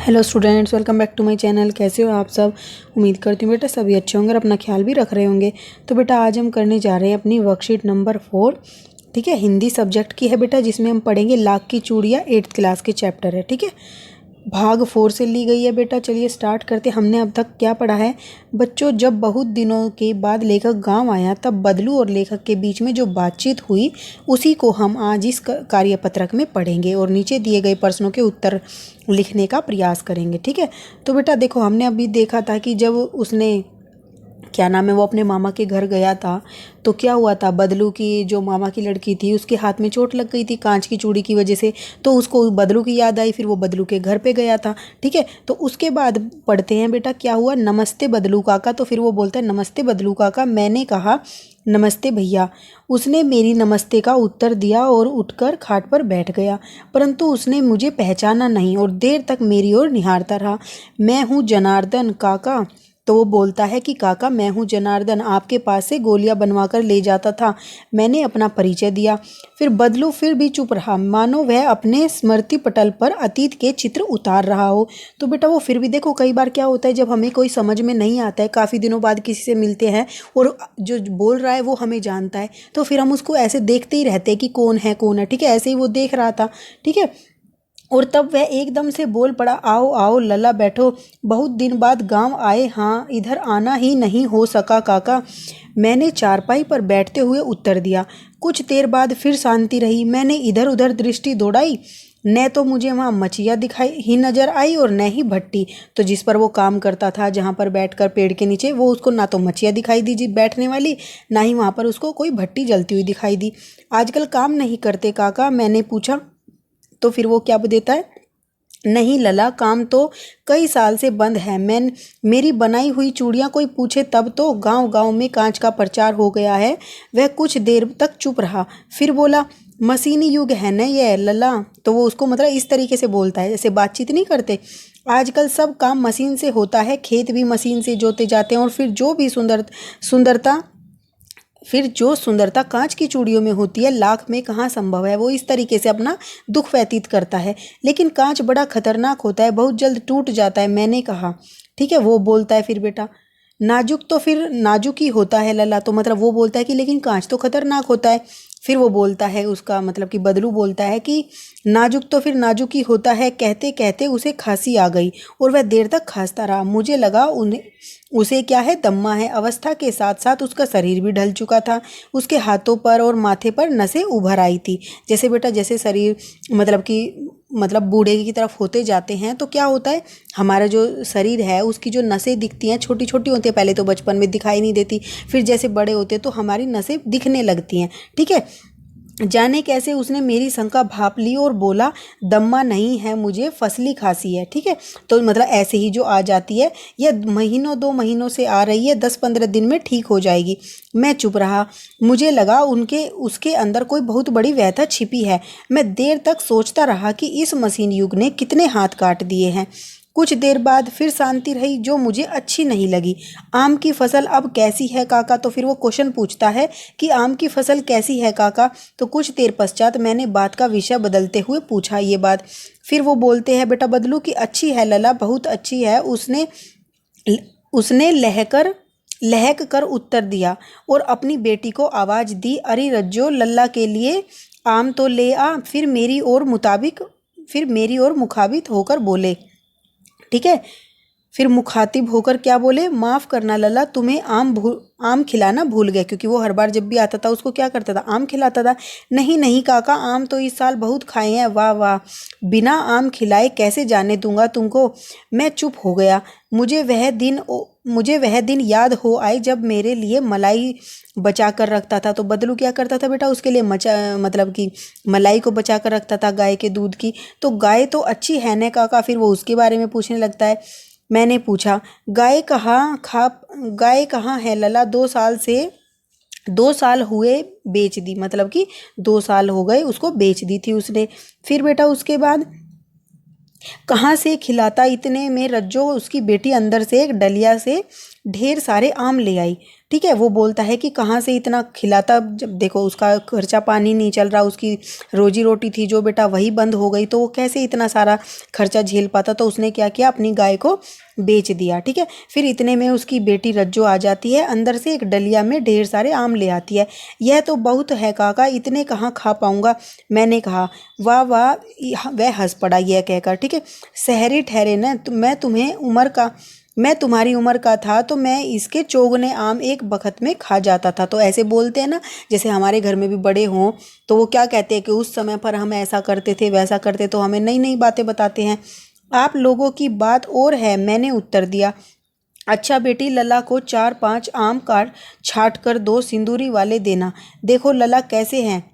Hello students, welcome back to my channel. कैसे हो आप सब? उम्मीद करती हूँ बेटा सभी अच्छे होंगे और अपना ख्याल भी रख रहे होंगे। तो बेटा आज हम करने जा रहे हैं अपनी वर्कशीट नंबर 4। ठीक है, हिंदी सब्जेक्ट की है बेटा, जिसमें हम पढ़ेंगे लाख की चूड़ियाँ। 8th क्लास के चैप्टर है। ठीक है, भाग 4 से ली गई है बेटा। चलिए स्टार्ट करते। हमने अब तक क्या पढ़ा है बच्चों? जब बहुत दिनों के बाद लेखक गांव आया तब बदलू और लेखक के बीच में जो बातचीत हुई उसी को हम आज इस कार्यपत्रक में पढ़ेंगे और नीचे दिए गए प्रश्नों के उत्तर लिखने का प्रयास करेंगे। ठीक है, तो बेटा देखो, हमने अभी देखा था कि जब उसने क्या नाम है वो अपने मामा के घर गया था तो क्या हुआ था, बदलू की जो मामा की लड़की थी उसके हाथ में चोट लग गई थी कांच की चूड़ी की वजह से। तो उसको बदलू की याद आई, फिर वो बदलू के घर पे गया था। ठीक है, तो उसके बाद पढ़ते हैं बेटा क्या हुआ। नमस्ते बदलू काका। तो फिर वो बोलता है नमस्ते बदलू काका। मैंने कहा नमस्ते भैया। उसने मेरी नमस्ते का उत्तर दिया और उठकर खाट पर बैठ गया, परंतु उसने मुझे पहचाना नहीं और देर तक मेरी ओर निहारता रहा। मैं हूँ जनार्दन काका। तो वो बोलता है कि काका मैं हूँ जनार्दन, आपके पास से गोलियां बनवा कर ले जाता था। मैंने अपना परिचय दिया। फिर बदलू फिर भी चुप रहा, मानो वह अपने स्मृति पटल पर अतीत के चित्र उतार रहा हो। तो बेटा वो फिर भी देखो, कई बार क्या होता है जब हमें कोई समझ में नहीं आता है, काफ़ी दिनों बाद किसी से मिलते हैं और जो बोल रहा है वो हमें जानता है, तो फिर हम उसको ऐसे देखते ही रहते हैं कि कौन है कौन है। ठीक है, ऐसे ही वो देख रहा था। ठीक है, और तब वह एकदम से बोल पड़ा, आओ आओ लला बैठो, बहुत दिन बाद गांव आए। हाँ, इधर आना ही नहीं हो सका काका। मैंने चारपाई पर बैठते हुए उत्तर दिया। कुछ देर बाद फिर शांति रही। मैंने इधर उधर दृष्टि दौड़ाई, न तो मुझे वहाँ मछिया दिखाई ही नजर आई और न ही भट्टी। तो जिस पर वो काम करता था, जहाँ पर बैठकर पेड़ के नीचे, वो उसको ना तो मछिया दिखाई दी जी बैठने वाली, ना ही वहाँ पर उसको कोई भट्टी जलती हुई दिखाई दी। आजकल काम नहीं करते काका? मैंने पूछा। तो फिर वो क्या देता है, नहीं लला, काम तो कई साल से बंद है। मेरी बनाई हुई चूड़ियाँ कोई पूछे तब तो गांव गांव में कांच का प्रचार हो गया है। वह कुछ देर तक चुप रहा, फिर बोला, मशीनी युग है न ये लला। तो वो उसको मतलब इस तरीके से बोलता है जैसे बातचीत नहीं करते। आजकल सब काम मशीन से होता है, खेत भी मशीन से जोते जाते हैं और सुंदरता फिर जो सुंदरता कांच की चूड़ियों में होती है लाख में कहाँ संभव है। वो इस तरीके से अपना दुख व्यतीत करता है। लेकिन कांच बड़ा खतरनाक होता है, बहुत जल्द टूट जाता है, मैंने कहा। ठीक है, वो बोलता है फिर बेटा, नाजुक तो फिर नाजुक ही होता है लला। तो मतलब वो बोलता है कि लेकिन कांच तो खतरनाक होता है। फिर वो बोलता है, उसका मतलब कि बदलू बोलता है कि नाजुक तो फिर नाजुक ही होता है। कहते कहते उसे खांसी आ गई और वह देर तक खांसता रहा। मुझे लगा उन्हें उसे क्या है, दम्मा है। अवस्था के साथ साथ उसका शरीर भी ढल चुका था। उसके हाथों पर और माथे पर नसें उभर आई थी। जैसे बेटा जैसे शरीर मतलब बूढ़े की तरफ होते जाते हैं तो क्या होता है, हमारा जो शरीर है उसकी जो नसें दिखती हैं छोटी छोटी होती हैं। पहले तो बचपन में दिखाई नहीं देती, फिर जैसे बड़े होते हैं तो हमारी नसें दिखने लगती हैं। ठीक है, जाने कैसे उसने मेरी शंका भाप ली और बोला, दम्मा नहीं है, मुझे फसली खांसी है। ठीक है, तो मतलब ऐसे ही जो आ जाती है, यह महीनों 2 महीनों से आ रही है, 10-15 दिन में ठीक हो जाएगी। मैं चुप रहा। मुझे लगा उसके अंदर कोई बहुत बड़ी व्यथा छिपी है। मैं देर तक सोचता रहा कि इस मशीन युग ने कितने हाथ काट दिए हैं। कुछ देर बाद फिर शांति रही, जो मुझे अच्छी नहीं लगी। आम की फसल अब कैसी है काका? तो फिर वो क्वेश्चन पूछता है कि आम की फसल कैसी है काका? तो कुछ देर पश्चात मैंने बात का विषय बदलते हुए पूछा ये बात। फिर वो बोलते हैं बेटा बदलू की अच्छी है लला, बहुत अच्छी है। उसने उसने लहक कर उत्तर दिया और अपनी बेटी को आवाज दी, अरे रज्जो, लल्ला के लिए आम तो ले आ। फिर मेरी ओर मुखाबित होकर बोले। ठीक है, फिर मुखातिब होकर क्या बोले, माफ़ करना लला, तुम्हें आम खिलाना भूल गए। क्योंकि वो हर बार जब भी आता था उसको क्या करता था, आम खिलाता था। नहीं नहीं काका, आम तो इस साल बहुत खाए हैं। वाह वाह, बिना आम खिलाए कैसे जाने दूंगा तुमको। मैं चुप हो गया। मुझे वह दिन याद हो आए जब मेरे लिए मलाई बचा कर रखता था। तो बदलू क्या करता था बेटा, उसके लिए मतलब कि मलाई को बचा कर रखता था, गाय के दूध की। तो गाय तो अच्छी है न काका? फिर वो उसके बारे में पूछने लगता है। मैंने पूछा, गाय कहाँ है लला? 2 साल हुए बेच दी, मतलब कि 2 साल हो गए उसको बेच दी थी उसने। फिर बेटा उसके बाद कहाँ से खिलाता? इतने में रज्जो, उसकी बेटी, अंदर से एक डलिया से ढेर सारे आम ले आई। ठीक है। वो बोलता है कि कहाँ से इतना खिलाता, जब देखो उसका खर्चा पानी नहीं चल रहा, उसकी रोजी रोटी थी जो बेटा वही बंद हो गई, तो वो कैसे इतना सारा खर्चा झेल पाता। तो उसने क्या किया, अपनी गाय को बेच दिया। ठीक है। फिर इतने में उसकी बेटी रज्जो आ जाती है, अंदर से एक डलिया में ढेर सारे आम ले आती है। यह तो बहुत है काका, इतने कहाँ खा पाऊंगा। मैंने कहा वाह वाह, वह हंस पड़ा यह कहकर। ठीक है। शहरी ठहरे न, मैं तुम्हारी उम्र का था तो मैं इसके चौगने आम एक बखत में खा जाता था। तो ऐसे बोलते हैं ना, जैसे हमारे घर में भी बड़े हों तो वो क्या कहते हैं कि उस समय पर हम ऐसा करते थे वैसा करते, तो हमें नई नई बातें बताते हैं। आप लोगों की बात और है, मैंने उत्तर दिया। अच्छा बेटी, लला को 4-5 आम काट छाट कर 2 सिंदूरी वाले देना। देखो लला कैसे हैं,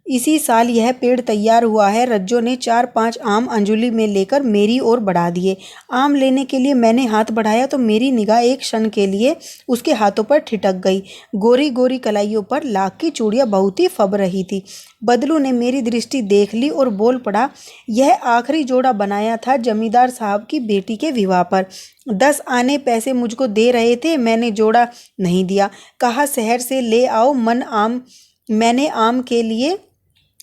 इसी साल यह पेड़ तैयार हुआ है। रज्जो ने 4-5 आम अंजुली में लेकर मेरी ओर बढ़ा दिए। आम लेने के लिए मैंने हाथ बढ़ाया तो मेरी निगाह एक क्षण के लिए उसके हाथों पर ठिठक गई। गोरी गोरी कलाइयों पर लाख की चूड़ियाँ बहुत ही फब रही थी। बदलू ने मेरी दृष्टि देख ली और बोल पड़ा, यह आखिरी जोड़ा बनाया था जमींदार साहब की बेटी के विवाह पर। 10 आने पैसे मुझको दे रहे थे, मैंने जोड़ा नहीं दिया। कहा शहर से ले आओ मैंने आम के लिए।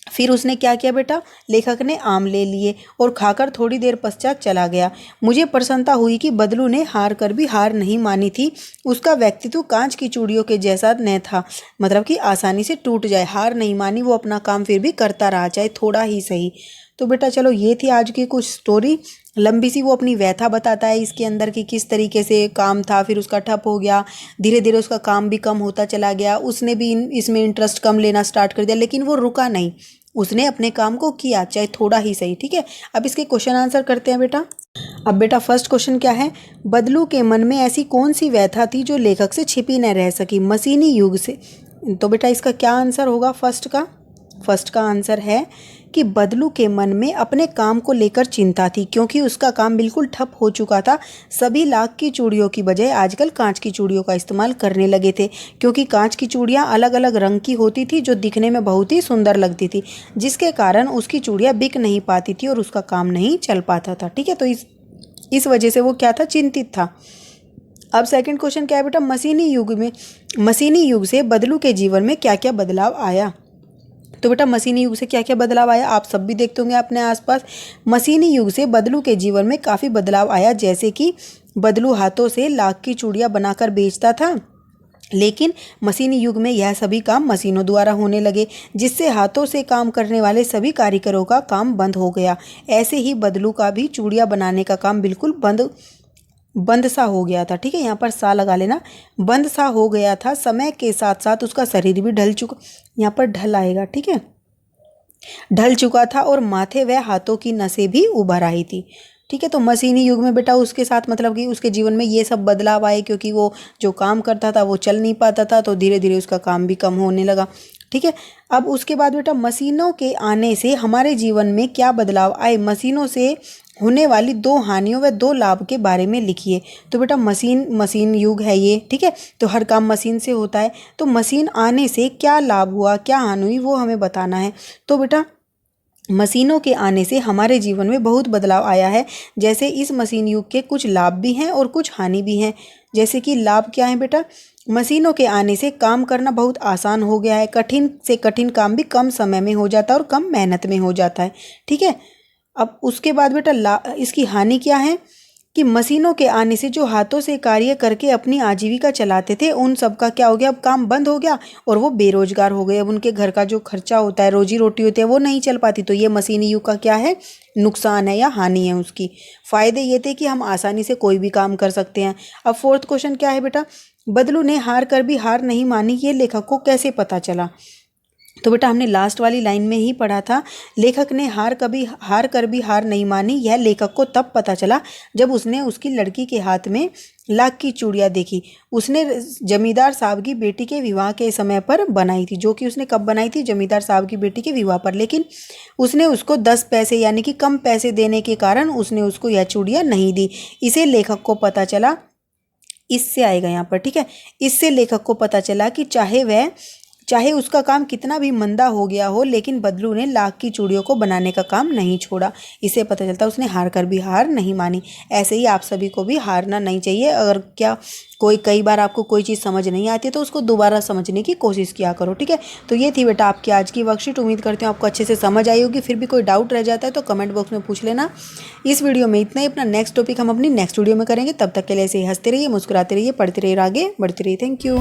फिर उसने क्या किया बेटा, लेखक ने आम ले लिए और खाकर थोड़ी देर पश्चात चला गया। मुझे प्रसन्नता हुई कि बदलू ने हार कर भी हार नहीं मानी थी। उसका व्यक्तित्व कांच की चूड़ियों के जैसा न था, मतलब कि आसानी से टूट जाए। हार नहीं मानी, वो अपना काम फिर भी करता रहा, चाहे थोड़ा ही सही। तो बेटा चलो, ये थी आज की कुछ स्टोरी, लंबी सी। वो अपनी व्यथा बताता है इसके अंदर कि किस तरीके से काम था, फिर उसका ठप हो गया, धीरे धीरे उसका काम भी कम होता चला गया, उसने भी इसमें इंटरेस्ट कम लेना स्टार्ट कर दिया, लेकिन वो रुका नहीं, उसने अपने काम को किया, चाहे थोड़ा ही सही। ठीक है। अब इसके क्वेश्चन आंसर करते हैं बेटा। अब बेटा फर्स्ट क्वेश्चन क्या है, बदलू के मन में ऐसी कौन सी व्यथा थी जो लेखक से छिपी न रह सकी मशीनी युग से। तो बेटा इसका क्या आंसर होगा, फर्स्ट का आंसर है कि बदलू के मन में अपने काम को लेकर चिंता थी, क्योंकि उसका काम बिल्कुल ठप हो चुका था। सभी लाख की चूड़ियों की बजाय आजकल कांच की चूड़ियों का इस्तेमाल करने लगे थे, क्योंकि कांच की चूड़ियाँ अलग अलग रंग की होती थी जो दिखने में बहुत ही सुंदर लगती थी, जिसके कारण उसकी चूड़ियाँ बिक नहीं पाती थी और उसका काम नहीं चल पाता था। ठीक है। तो इस वजह से वो क्या था, चिंतित था। अब सेकंड क्वेश्चन क्या है बेटा, मशीनी युग से बदलू के जीवन में क्या क्या बदलाव आया। तो बेटा मशीनी युग से क्या क्या बदलाव आया, आप सब भी देखते होंगे अपने आसपास। मशीनी युग से बदलू के जीवन में काफ़ी बदलाव आया, जैसे कि बदलू हाथों से लाख की चूड़ियाँ बनाकर बेचता था, लेकिन मशीनी युग में यह सभी काम मशीनों द्वारा होने लगे, जिससे हाथों से काम करने वाले सभी कारीगरों का काम बंद हो गया। ऐसे ही बदलू का भी चूड़ियाँ बनाने का काम बिल्कुल बंद सा हो गया था। ठीक है। यहाँ पर सा लगा लेना, बंद सा हो गया था। समय के साथ साथ उसका शरीर भी ढल चुका, यहाँ पर ढल आएगा। ठीक है। ढल चुका था और माथे व हाथों की नसें भी उभर आई थी। ठीक है। तो मशीनी युग में बेटा उसके साथ मतलब कि उसके जीवन में ये सब बदलाव आए, क्योंकि वो जो काम करता था वो चल नहीं पाता था, तो धीरे धीरे उसका काम भी कम होने लगा। ठीक है। अब उसके बाद बेटा मशीनों के आने से हमारे जीवन में क्या बदलाव आए, मशीनों से होने वाली 2 हानियों व 2 लाभ के बारे में लिखिए। तो बेटा मशीन युग है ये। ठीक है। तो हर काम मशीन से होता है, तो मशीन आने से क्या लाभ हुआ क्या हानि हुई वो हमें बताना है। तो बेटा मशीनों के आने से हमारे जीवन में बहुत बदलाव आया है। जैसे इस मशीन युग के कुछ लाभ भी हैं और कुछ हानि भी हैं। जैसे कि लाभ क्या है बेटा, मशीनों के आने से काम करना बहुत आसान हो गया है, कठिन से कठिन काम भी कम समय में हो जाता है और कम मेहनत में हो जाता है। ठीक है। अब उसके बाद बेटा इसकी हानि क्या है कि मशीनों के आने से जो हाथों से कार्य करके अपनी आजीविका चलाते थे, उन सब का क्या हो गया, अब काम बंद हो गया और वो बेरोजगार हो गए। अब उनके घर का जो खर्चा होता है, रोजी रोटी होती है, वो नहीं चल पाती। तो ये मशीनी युग का क्या है, नुकसान है या हानि है उसकी। फायदे ये थे कि हम आसानी से कोई भी काम कर सकते हैं। अब फोर्थ क्वेश्चन क्या है बेटा, बदलू ने हार कर भी हार नहीं मानी, ये लेखक को कैसे पता चला। तो बेटा हमने लास्ट वाली लाइन में ही पढ़ा था, लेखक ने हार कर भी हार नहीं मानी, यह लेखक को तब पता चला जब उसने उसकी लड़की के हाथ में लाख की चूड़ियाँ देखी। उसने जमींदार साहब की बेटी के विवाह के समय पर बनाई थी, जो कि उसने कब बनाई थी, जमींदार साहब की बेटी के विवाह पर। लेकिन उसने उसको 10 पैसे यानी कि कम पैसे देने के कारण उसने उसको यह चूड़ियाँ नहीं दी। इसे लेखक को पता चला, इससे आएगा यहाँ पर। ठीक है। इससे लेखक को पता चला कि चाहे वह चाहे उसका काम कितना भी मंदा हो गया हो, लेकिन बदलू ने लाख की चूड़ियों को बनाने का काम नहीं छोड़ा। इसे पता चलता उसने हार कर भी हार नहीं मानी। ऐसे ही आप सभी को भी हारना नहीं चाहिए। अगर क्या कई बार आपको कोई चीज़ समझ नहीं आती है तो उसको दोबारा समझने की कोशिश किया करो, ठीक है। तो ये थी बेटा आपकी आज की वर्कशीट। उम्मीद करती हूँ आपको अच्छे से समझ आई होगी। फिर भी कोई डाउट रह जाता है तो कमेंट बॉक्स में पूछ लेना। इस वीडियो में इतना ही। अपना नेक्स्ट टॉपिक हम अपनी नेक्स्ट वीडियो में करेंगे। तब तक के लिए ऐसे ही हंसते रहिए, मुस्कुराते रहिए, पढ़ते रहिए, आगे बढ़ते रहिए। Thank you.